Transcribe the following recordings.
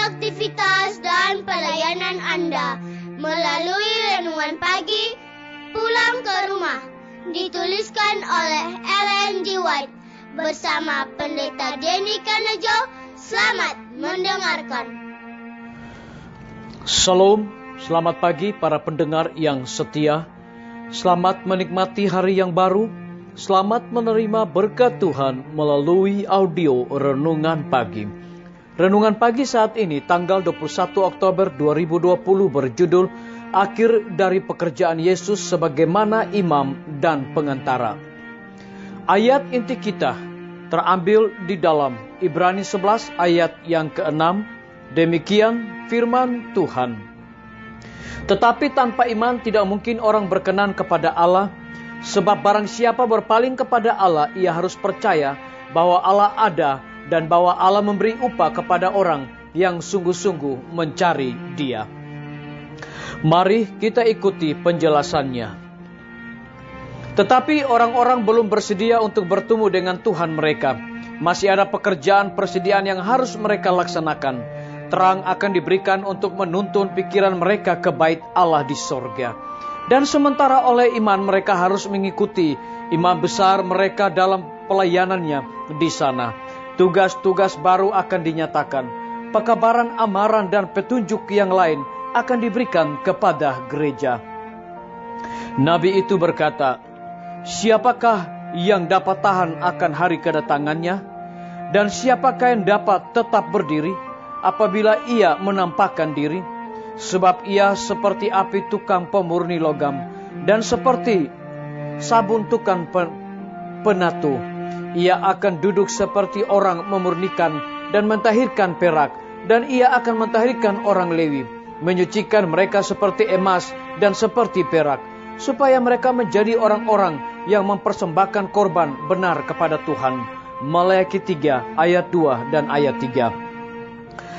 aktivitas dan pelayanan Anda melalui Renungan Pagi Pulang ke Rumah, dituliskan oleh Ellen G. White bersama Pendeta Denny Kanejo. Selamat mendengarkan. Shalom, selamat pagi para pendengar yang setia. Selamat menikmati hari yang baru. Selamat menerima berkat Tuhan melalui audio Renungan Pagi. Renungan Pagi saat ini tanggal 21 Oktober 2020 berjudul Akhir dari Pekerjaan Yesus sebagaimana Imam dan Pengantara. Ayat inti kita terambil di dalam Ibrani 11 ayat yang ke-6. Demikian firman Tuhan. Tetapi tanpa iman tidak mungkin orang berkenan kepada Allah. Sebab barang siapa berpaling kepada Allah, ia harus percaya bahwa Allah ada dan bahwa Allah memberi upah kepada orang yang sungguh-sungguh mencari Dia. Mari kita ikuti penjelasannya. Tetapi orang-orang belum bersedia untuk bertemu dengan Tuhan mereka. Masih ada pekerjaan persediaan yang harus mereka laksanakan. Terang akan diberikan untuk menuntun pikiran mereka ke bait Allah di sorga. Dan sementara oleh iman mereka harus mengikuti imam besar mereka dalam pelayanannya di sana. Tugas-tugas baru akan dinyatakan. Pekabaran amaran dan petunjuk yang lain akan diberikan kepada gereja. Nabi itu berkata, siapakah yang dapat tahan akan hari kedatangannya? Dan siapakah yang dapat tetap berdiri apabila ia menampakkan diri? Sebab ia seperti api tukang pemurni logam, dan seperti sabun tukang penatu. Ia akan duduk seperti orang memurnikan dan mentahirkan perak, dan ia akan mentahirkan orang Lewi, menyucikan mereka seperti emas dan seperti perak, supaya mereka menjadi orang-orang yang mempersembahkan korban benar kepada Tuhan. Maleakhi 3 ayat 2 dan ayat 3.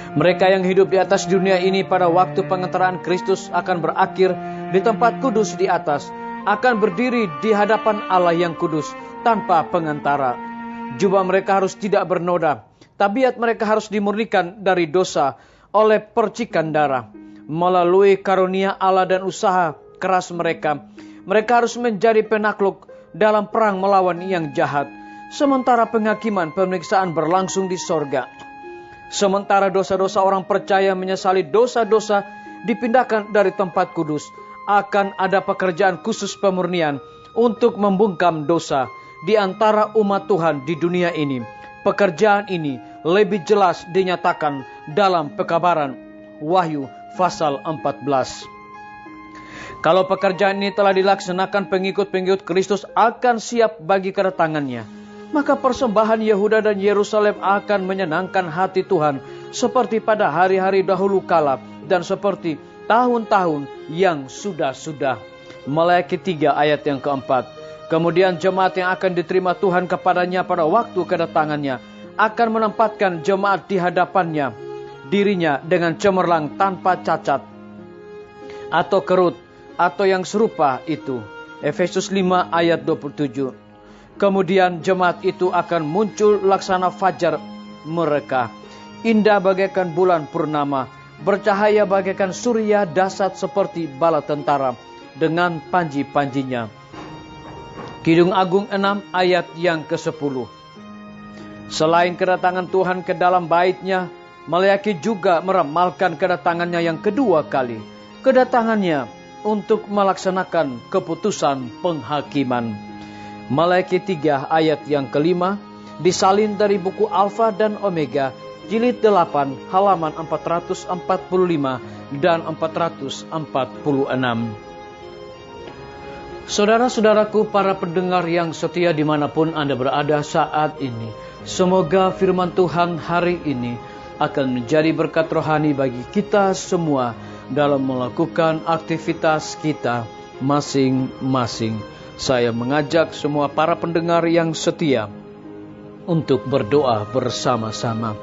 Mereka yang hidup di atas dunia ini pada waktu pengantaran Kristus akan berakhir di tempat kudus di atas, akan berdiri di hadapan Allah yang kudus tanpa pengantara. Jubah mereka harus tidak bernoda, tabiat mereka harus dimurnikan dari dosa oleh percikan darah. Melalui karunia Allah dan usaha keras mereka, mereka harus menjadi penakluk dalam perang melawan yang jahat. Sementara penghakiman pemeriksaan berlangsung di sorga. Sementara dosa-dosa orang percaya menyesali dosa-dosa dipindahkan dari tempat kudus, akan ada pekerjaan khusus pemurnian untuk membungkam dosa di antara umat Tuhan di dunia ini. Pekerjaan ini lebih jelas dinyatakan dalam pekabaran Wahyu pasal 14. Kalau pekerjaan ini telah dilaksanakan, pengikut-pengikut Kristus akan siap bagi kedatangannya. Maka persembahan Yehuda dan Yerusalem akan menyenangkan hati Tuhan seperti pada hari-hari dahulu kala dan seperti tahun-tahun yang sudah-sudah. Maleakhi 3 ayat yang keempat. Kemudian jemaat yang akan diterima Tuhan kepadanya pada waktu kedatangannya akan menempatkan jemaat di hadapannya, dirinya dengan cemerlang tanpa cacat atau kerut atau yang serupa itu. Efesus 5 ayat 27. Kemudian jemaat itu akan muncul laksana fajar mereka, indah bagaikan bulan purnama, bercahaya bagaikan surya dasar seperti bala tentara dengan panji-panjinya. Kidung Agung 6 ayat yang ke-10. Selain kedatangan Tuhan ke dalam bait-Nya, Maleakhi juga meramalkan kedatangannya yang kedua kali, kedatangannya untuk melaksanakan keputusan penghakiman. Maleakhi 3 ayat yang kelima disalin dari buku Alfa dan Omega, jilid 8, halaman 445 dan 446. Saudara-saudaraku, para pendengar yang setia dimanapun Anda berada saat ini, semoga firman Tuhan hari ini akan menjadi berkat rohani bagi kita semua dalam melakukan aktivitas kita masing-masing. Saya mengajak semua para pendengar yang setia untuk berdoa bersama-sama.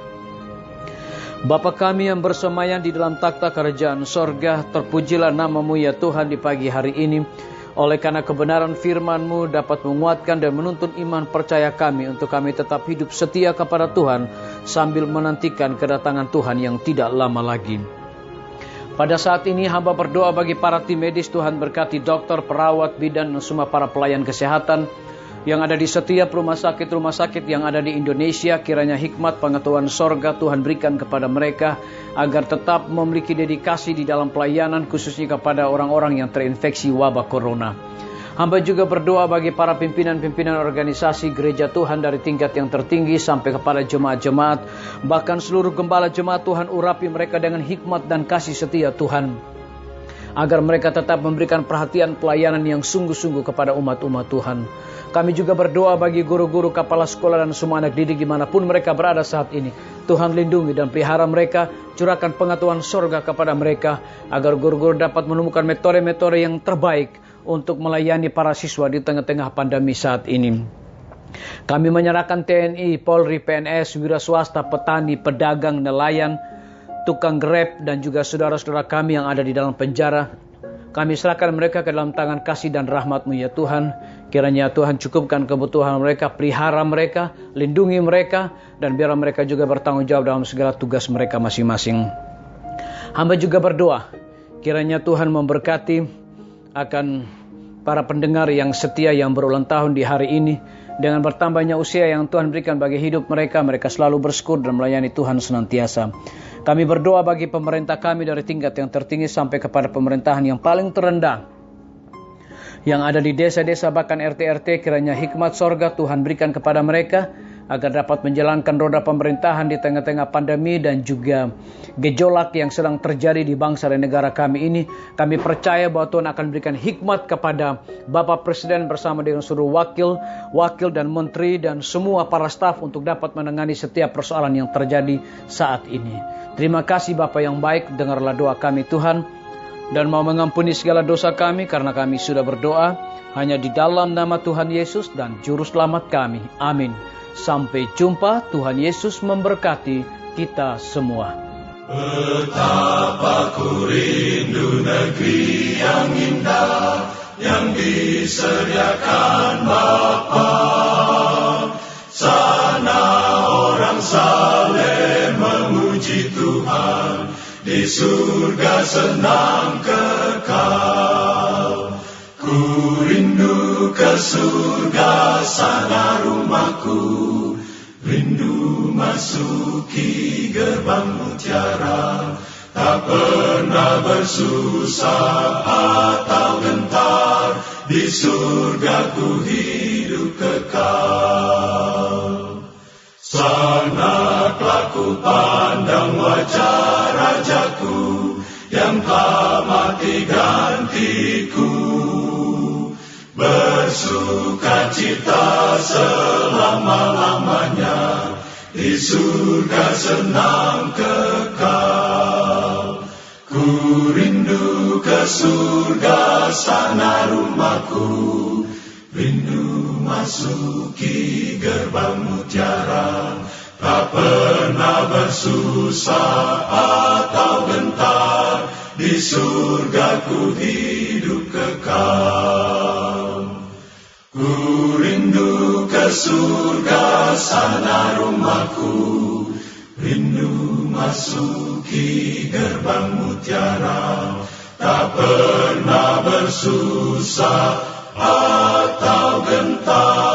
Bapa kami yang bersemayam di dalam takhta kerajaan sorga, terpujilah nama-Mu ya Tuhan di pagi hari ini. Oleh karena kebenaran firman-Mu dapat menguatkan dan menuntun iman percaya kami untuk kami tetap hidup setia kepada Tuhan sambil menantikan kedatangan Tuhan yang tidak lama lagi. Pada saat ini hamba berdoa bagi para tim medis. Tuhan berkati dokter, perawat, bidan, dan semua para pelayan kesehatan yang ada di setiap rumah sakit yang ada di Indonesia. Kiranya hikmat pengetahuan sorga Tuhan berikan kepada mereka agar tetap memiliki dedikasi di dalam pelayanan, khususnya kepada orang-orang yang terinfeksi wabah corona. Hamba juga berdoa bagi para pimpinan-pimpinan organisasi gereja Tuhan dari tingkat yang tertinggi sampai kepada jemaat-jemaat, bahkan seluruh gembala jemaat. Tuhan urapi mereka dengan hikmat dan kasih setia Tuhan, agar mereka tetap memberikan perhatian pelayanan yang sungguh-sungguh kepada umat-umat Tuhan. Kami juga berdoa bagi guru-guru, kepala sekolah, dan semua anak didik dimanapun mereka berada saat ini. Tuhan lindungi dan pelihara mereka, curahkan pengetahuan sorga kepada mereka, agar guru-guru dapat menemukan metode-metode yang terbaik untuk melayani para siswa di tengah-tengah pandemi saat ini. Kami menyerahkan TNI, Polri, PNS, wira swasta, petani, pedagang, nelayan, tukang Grab, dan juga saudara-saudara kami yang ada di dalam penjara. Kami serahkan mereka ke dalam tangan kasih dan rahmat-Mu ya Tuhan. Kiranya Tuhan cukupkan kebutuhan mereka, pelihara mereka, lindungi mereka, dan biar mereka juga bertanggung jawab dalam segala tugas mereka masing-masing. Hamba juga berdoa, kiranya Tuhan memberkati akan para pendengar yang setia yang berulang tahun di hari ini. Dengan bertambahnya usia yang Tuhan berikan bagi hidup mereka, mereka selalu bersyukur dan melayani Tuhan senantiasa. Kami berdoa bagi pemerintah kami dari tingkat yang tertinggi sampai kepada pemerintahan yang paling terendah, yang ada di desa-desa bahkan RT-RT. Kiranya hikmat sorga Tuhan berikan kepada mereka, agar dapat menjalankan roda pemerintahan di tengah-tengah pandemi dan juga gejolak yang sedang terjadi di bangsa dan negara kami ini. Kami percaya bahwa Tuhan akan berikan hikmat kepada Bapak Presiden bersama dengan seluruh wakil dan menteri dan semua para staf untuk dapat menangani setiap persoalan yang terjadi saat ini. Terima kasih Bapa yang baik, dengarlah doa kami Tuhan, dan mau mengampuni segala dosa kami karena kami sudah berdoa hanya di dalam nama Tuhan Yesus dan Juru Selamat kami. Amin. Sampai jumpa. Tuhan Yesus memberkati kita semua. Betapa ku rindu negeri yang indah yang disediakan Bapa. Sana orang saleh memuji Tuhan, di surga senang kekal. Ku rindu ke surga, sana rumahku, rindu masuki gerbang mutiara, tak pernah bersusah atau gentar, di surga ku hidup kekal. Sana telah ku pandang wajah Rajaku, yang telah mati gantiku, bersuka cita selama-lamanya, di surga senang kekal. Ku rindu ke surga, sana rumahku, rindu masuki gerbang mutiara, tak pernah bersusah atau gentar, di surga ku hidup kekal. Ku rindu ke surga, sana rumahku, rindu masuki gerbang mutiara, tak pernah bersusah atau gentar.